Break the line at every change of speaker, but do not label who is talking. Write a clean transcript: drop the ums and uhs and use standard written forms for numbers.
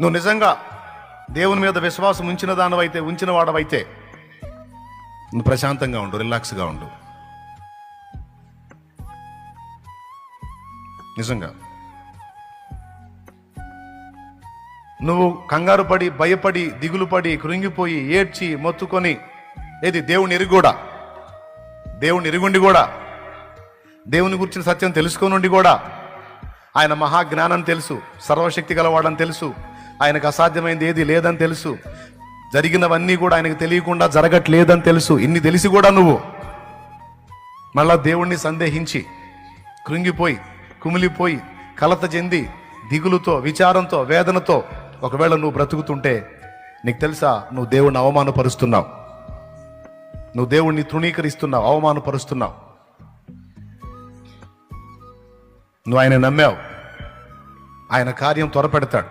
నువ్వు నిజంగా దేవుని మీద విశ్వాసం ఉంచిన వాడవైతే నువ్వు ప్రశాంతంగా ఉండు, రిలాక్స్గా ఉండు. నిజంగా నువ్వు కంగారు పడి, భయపడి, దిగులు పడి, కృంగిపోయి, ఏడ్చి, మొత్తుకొని దేవుని ఎరుగుండి కూడా, దేవుని గురించిన సత్యం తెలుసుకోనుండి కూడా, ఆయన మహాజ్ఞానం తెలుసు, సర్వశక్తి గలవాడని తెలుసు, ఆయనకు అసాధ్యమైంది ఏది లేదని తెలుసు, జరిగినవన్నీ కూడా ఆయనకు తెలియకుండా జరగట్లేదని తెలుసు. ఇన్ని తెలిసి కూడా నువ్వు మళ్ళా దేవుణ్ణి సందేహించి, కృంగిపోయి, కుమిలిపోయి, కలత చెంది, దిగులుతో, విచారంతో, వేదనతో ఒకవేళ నువ్వు బ్రతుకుతుంటే నీకు తెలుసా, నువ్వు దేవుణ్ణి అవమానపరుస్తున్నావు, నువ్వు దేవుణ్ణి తృణీకరిస్తున్నావు, అవమానపరుస్తున్నావు. నువ్వు ఆయన నమ్మావు, ఆయన కార్యం త్వరపెడతాడు.